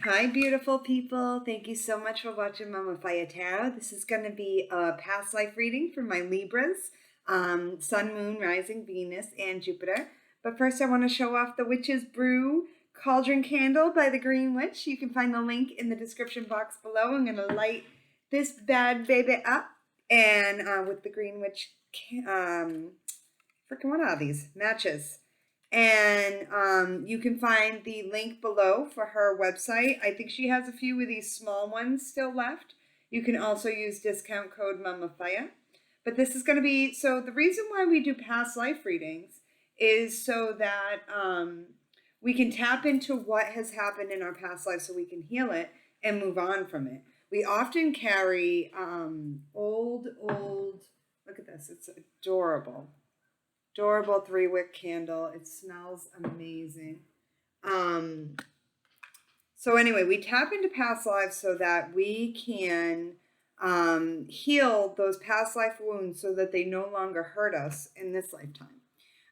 Hi, beautiful people. Thank you so much for watching Mama Fire Tarot. This is going to be a past life reading for my Libras, Sun, Moon, Rising, Venus, and Jupiter. But first, I want to show off the Witch's Brew Cauldron Candle by the Green Witch. You can find the link in the description box below. I'm going to light this bad baby up. And with the Green Witch, what are these? Matches. And you can find the link below for her website. I think she has a few of these small ones still left. You can also use discount code MAMAFIA. But this is going to be, so the reason why we do past life readings is so that we can tap into what has happened in our past life so we can heal it and move on from it. We often carry old, look at this, it's adorable. Adorable 3-wick candle. It smells amazing. So anyway, we tap into past lives so that we can heal those past life wounds so that they no longer hurt us in this lifetime.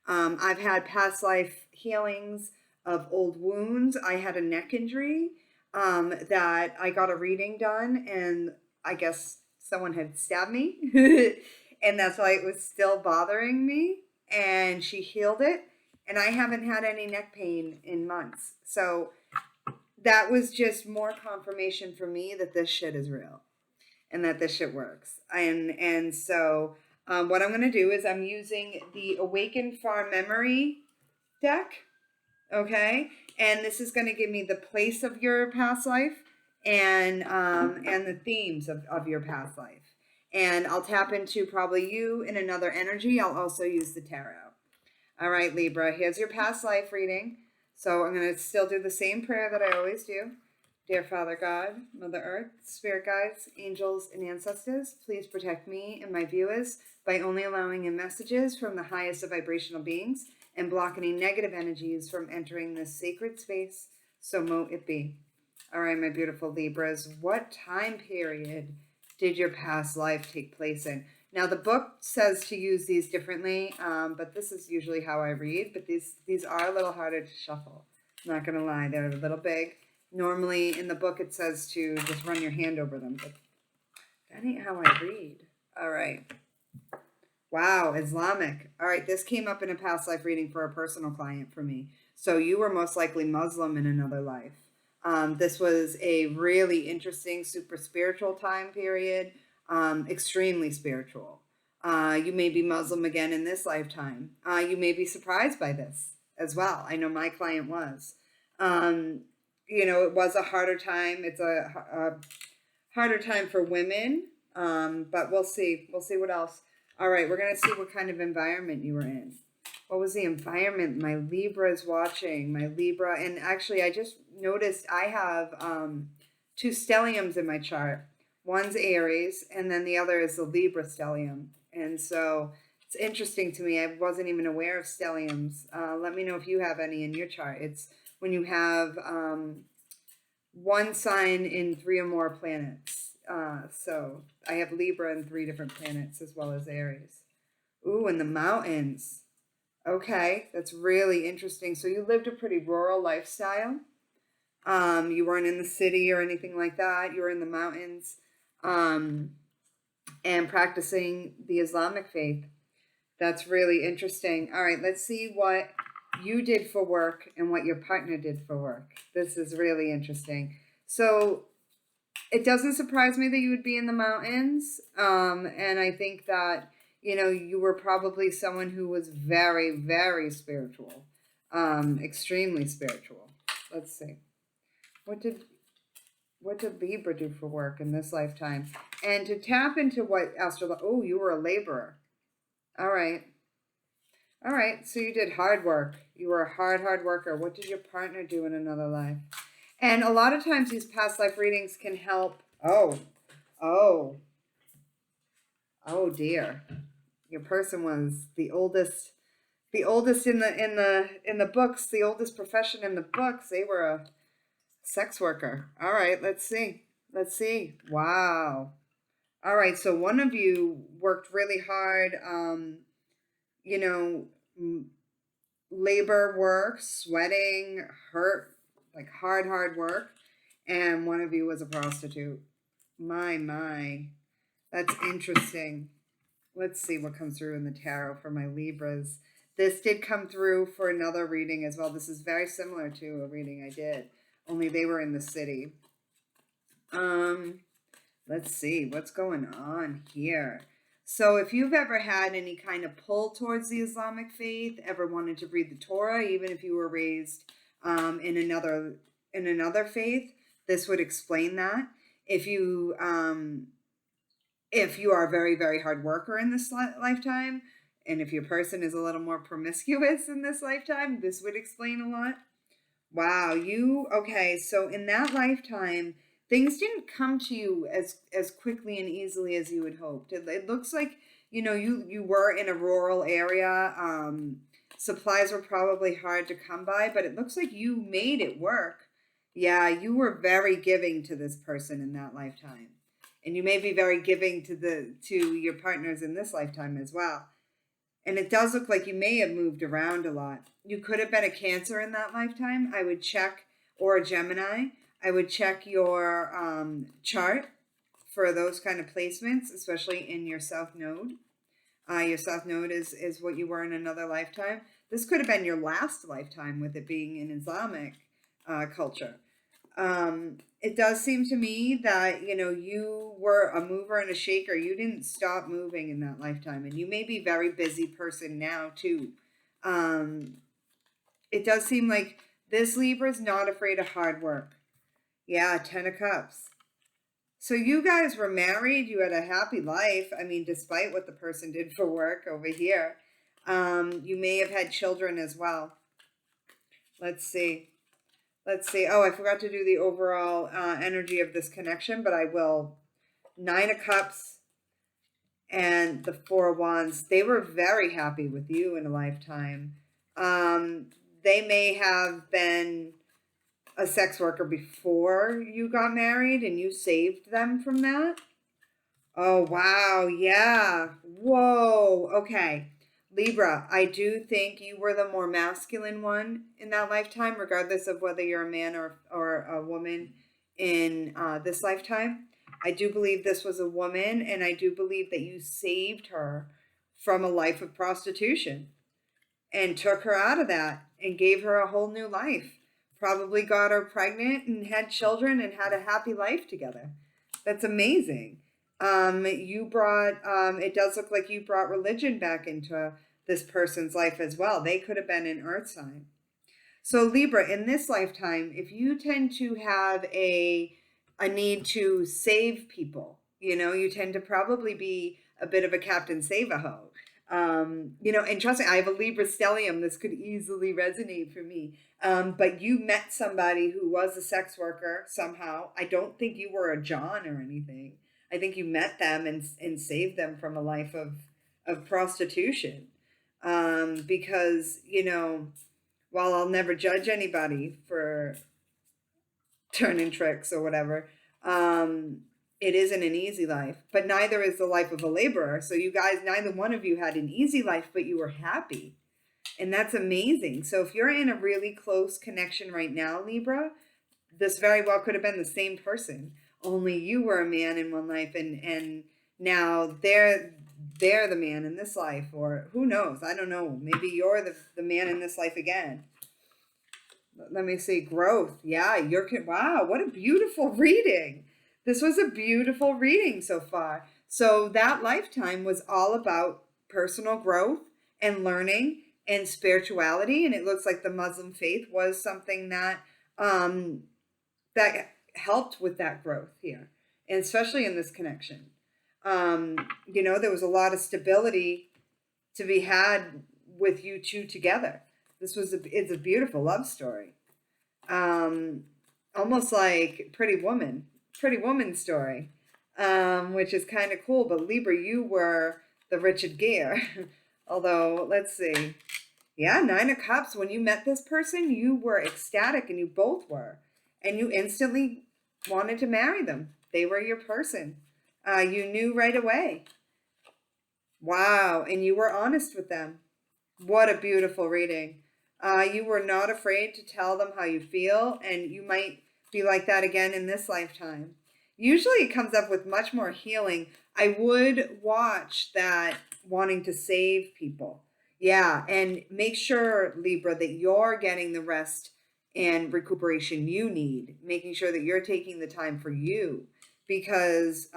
I've had past life healings of old wounds. I had a neck injury that I got a reading done, and I guess someone had stabbed me, and that's why it was still bothering me. And she healed it, and I haven't had any neck pain in months. So that was just more confirmation for me that this shit is real and that this shit works. And so what I'm going to do is I'm using the Awakened Far Memory deck, okay? And this is going to give me the place of your past life and the themes of your past life. And I'll tap into probably you in another energy. I'll also use the tarot. All right, Libra, here's your past life reading. So I'm going to still do the same prayer that I always do. Dear Father God, Mother Earth, Spirit Guides, Angels, and Ancestors, please protect me and my viewers by only allowing in messages from the highest of vibrational beings and block any negative energies from entering this sacred space. So mote it be. All right, my beautiful Libras, what time period did your past life take place in? Now, the book says to use these differently, but this is usually how I read. But these are a little harder to shuffle. I'm not going to lie. They're a little big. Normally, in the book, it says to just run your hand over them. But that ain't how I read. All right. Wow, Islamic. All right, this came up in a past life reading for a personal client for me. So you were most likely Muslim in another life. This was a really interesting, super spiritual time period, extremely spiritual. You may be Muslim again in this lifetime. You may be surprised by this as well. I know my client was. It was a harder time. It's a harder time for women, but we'll see. We'll see what else. All right, we're going to see what kind of environment you were in. What was the environment my Libra is watching? My Libra, and actually I just noticed I have 2 stelliums in my chart. One's Aries, and then the other is the Libra stellium. And so it's interesting to me. I wasn't even aware of stelliums. Let me know if you have any in your chart. It's when you have one sign in 3 or more planets. So I have Libra in 3 different planets as well as Aries. Ooh, in the mountains. Okay, that's really interesting. So you lived a pretty rural lifestyle. You weren't in the city or anything like that. You were in the mountains and practicing the Islamic faith. That's really interesting. All right, let's see what you did for work and what your partner did for work. This is really interesting. So it doesn't surprise me that you would be in the mountains. And I think that you were probably someone who was very, very spiritual, extremely spiritual. Let's see. What did Libra do for work in this lifetime? And to tap into what oh, you were a laborer. All right. All right. So you did hard work. You were a hard worker. What did your partner do in another life? And a lot of times these past life readings can help. Oh dear. Your person was the oldest in the books, the oldest profession in the books. They were a sex worker. All right, let's see. Wow. All right, so one of you worked really hard, labor work, sweating, hurt, like hard work. and one of you was a prostitute. My. That's interesting. Let's see what comes through in the tarot for my Libras. This did come through for another reading as well. This is very similar to a reading I did, only they were in the city. Let's see what's going on here. So if you've ever had any kind of pull towards the Islamic faith, ever wanted to read the Torah, even if you were raised in another faith, this would explain that. If you are a very, very hard worker in this lifetime, and if your person is a little more promiscuous in this lifetime, this would explain a lot. Wow, okay, so in that lifetime, things didn't come to you as quickly and easily as you had hoped. It looks like, you were in a rural area. Supplies were probably hard to come by, but it looks like you made it work. Yeah, you were very giving to this person in that lifetime. And you may be very giving to your partners in this lifetime as well. And it does look like you may have moved around a lot. You could have been a Cancer in that lifetime. I would check, or a Gemini. I would check your chart for those kind of placements, especially in your South Node. Your South Node is what you were in another lifetime. This could have been your last lifetime with it being in Islamic culture. It does seem to me that, you were a mover and a shaker. You didn't stop moving in that lifetime. And you may be a very busy person now, too. It does seem like this Libra is not afraid of hard work. Yeah, 10 of Cups. So you guys were married. You had a happy life. I mean, despite what the person did for work over here. You may have had children as well. Let's see. Oh, I forgot to do the overall energy of this connection, but I will. 9 of Cups and the 4 of Wands. They were very happy with you in a lifetime. They may have been a sex worker before you got married and you saved them from that. Oh, wow. Yeah. Whoa. Okay. Libra, I do think you were the more masculine one in that lifetime, regardless of whether you're a man or a woman in this lifetime. I do believe this was a woman, and I do believe that you saved her from a life of prostitution and took her out of that and gave her a whole new life. Probably got her pregnant and had children and had a happy life together. That's amazing. It does look like you brought religion back into this person's life as well. They could have been an earth sign. So Libra, in this lifetime, if you tend to have a need to save people, you tend to probably be a bit of a Captain Save-A-Ho. And trust me, I have a Libra stellium. This could easily resonate for me. But you met somebody who was a sex worker somehow. I don't think you were a John or anything. I think you met them and saved them from a life of prostitution. Because, while I'll never judge anybody for turning tricks or whatever, it isn't an easy life. But neither is the life of a laborer. So you guys, neither one of you had an easy life, but you were happy. And that's amazing. So if you're in a really close connection right now, Libra, this very well could have been the same person. Only you were a man in one life, and now they're the man in this life, or who knows? I don't know. Maybe you're the man in this life again. Let me see. Growth. Yeah, wow, what a beautiful reading. This was a beautiful reading so far. So that lifetime was all about personal growth and learning and spirituality, and it looks like the Muslim faith was something that that helped with that growth here, and especially in this connection. There was a lot of stability to be had with you two together. It's a beautiful love story. Almost like Pretty Woman story, which is kind of cool. But Libra, you were the Richard Gere. Although, let's see. Yeah, 9 of Cups. When you met this person, you were ecstatic, and you both were. And you instantly wanted to marry them. They were your person. You knew right away. Wow. And you were honest with them. What a beautiful reading. You were not afraid to tell them how you feel, and you might be like that again in this lifetime. Usually it comes up with much more healing. I would watch that wanting to save people. Yeah, and make sure, Libra, that you're getting the rest and recuperation you need, making sure that you're taking the time for you. Because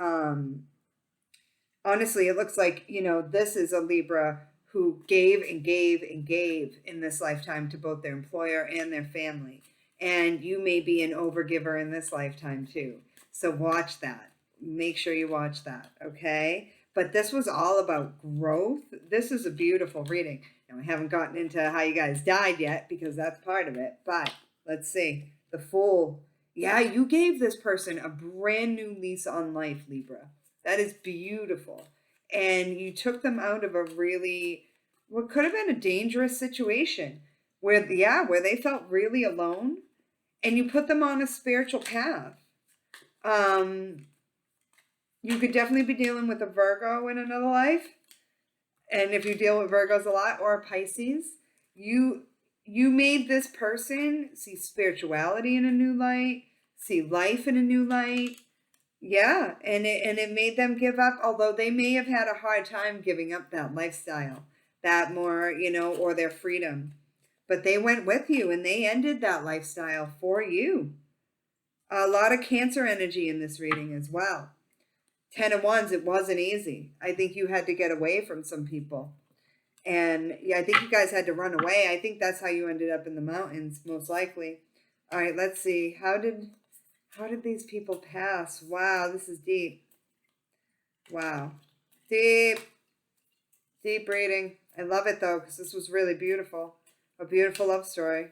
honestly, it looks like, this is a Libra who gave and gave and gave in this lifetime to both their employer and their family. And you may be an overgiver in this lifetime too. So watch that. Make sure you watch that, okay? But this was all about growth. This is a beautiful reading. And we haven't gotten into how you guys died yet because that's part of it. But let's see. The Fool. Yeah, you gave this person a brand new lease on life, Libra. That is beautiful. And you took them out of a really, what could have been a dangerous situation where they felt really alone, and you put them on a spiritual path. You could definitely be dealing with a Virgo in another life. And if you deal with Virgos a lot, or a Pisces, you made this person see spirituality in a new light, see life in a new light. Yeah, and it made them give up, although they may have had a hard time giving up that lifestyle, that more, or their freedom. But they went with you and they ended that lifestyle for you. A lot of Cancer energy in this reading as well. 10 of Wands, it wasn't easy. I think you had to get away from some people. And yeah, I think you guys had to run away. I think that's how you ended up in the mountains, most likely. All right, let's see. How did these people pass? Wow, this is deep. Wow. Deep reading. I love it though, because this was really beautiful. A beautiful love story.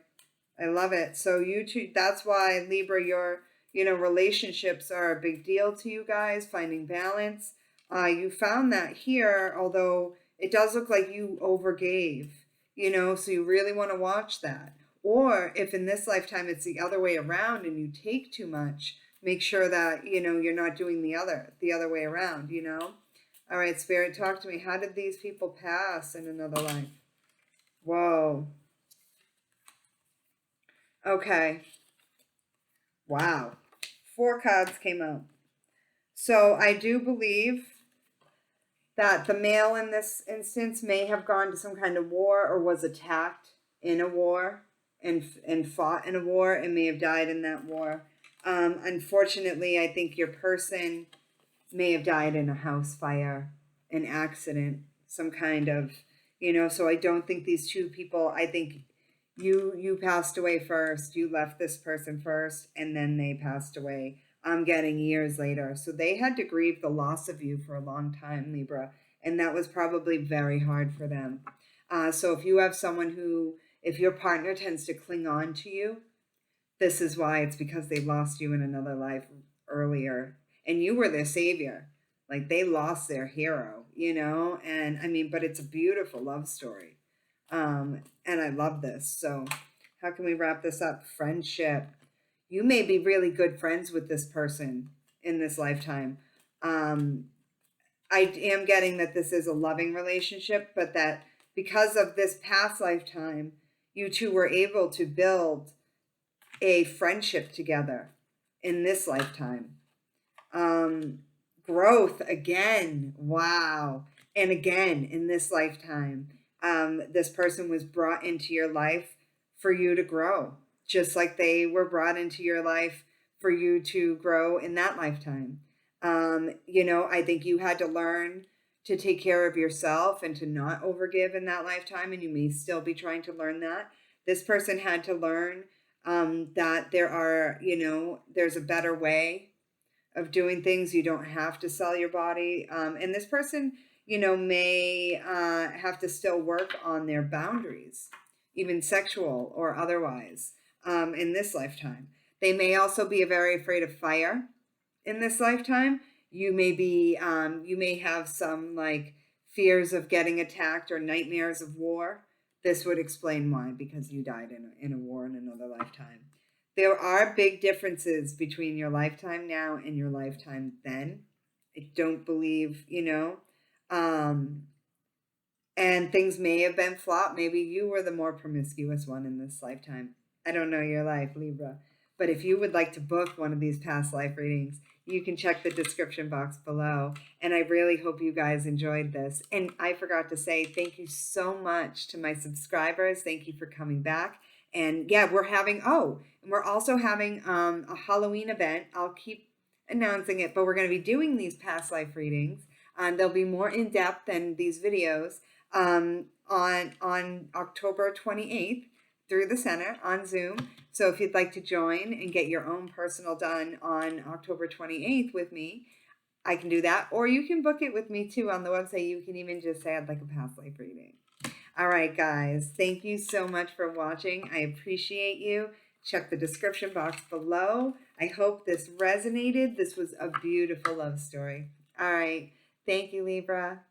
I love it. So you two, that's why, Libra, your relationships are a big deal to you guys, finding balance. You found that here, although it does look like you overgave, so you really want to watch that. Or if in this lifetime it's the other way around and you take too much, make sure that, you're not doing the other way around, All right, Spirit, talk to me. How did these people pass in another life? Whoa. Okay. Wow. 4 cards came out. So I do believe that the male in this instance may have gone to some kind of war or was attacked in a war and fought in a war and may have died in that war. Unfortunately, I think your person may have died in a house fire, an accident, some kind of, so I don't think these two people, I think you passed away first, you left this person first, and then they passed away. I'm getting years later. So they had to grieve the loss of you for a long time, Libra, and that was probably very hard for them. So if you have someone if your partner tends to cling on to you, this is why. It's because they lost you in another life earlier, and you were their savior. Like, they lost their hero, and I mean, but it's a beautiful love story. And I love this. So how can we wrap this up? Friendship. You may be really good friends with this person in this lifetime. I am getting that this is a loving relationship, but that because of this past lifetime, you two were able to build a friendship together in this lifetime. Growth again. Wow. And again, in this lifetime, this person was brought into your life for you to grow, just like they were brought into your life for you to grow in that lifetime. I think you had to learn to take care of yourself and to not overgive in that lifetime, and you may still be trying to learn that. This person had to learn that there's a better way of doing things. You don't have to sell your body. And this person, may have to still work on their boundaries, even sexual or otherwise, in this lifetime. They may also be very afraid of fire in this lifetime. You may have some fears of getting attacked or nightmares of war. This would explain why, because you died in a war in another lifetime. There are big differences between your lifetime now and your lifetime then. I don't believe, and things may have been flawed. Maybe you were the more promiscuous one in this lifetime. I don't know your life, Libra. But if you would like to book one of these past life readings, you can check the description box below. And I really hope you guys enjoyed this. And I forgot to say thank you so much to my subscribers. Thank you for coming back. And yeah, we're also having a Halloween event. I'll keep announcing it, but we're going to be doing these past life readings. They'll be more in depth than these videos on October 28th through the center on Zoom. So if you'd like to join and get your own personal done on October 28th with me, I can do that. Or you can book it with me too on the website. You can even just say I'd like a past life reading. All right, guys. Thank you so much for watching. I appreciate you. Check the description box below. I hope this resonated. This was a beautiful love story. All right. Thank you, Libra.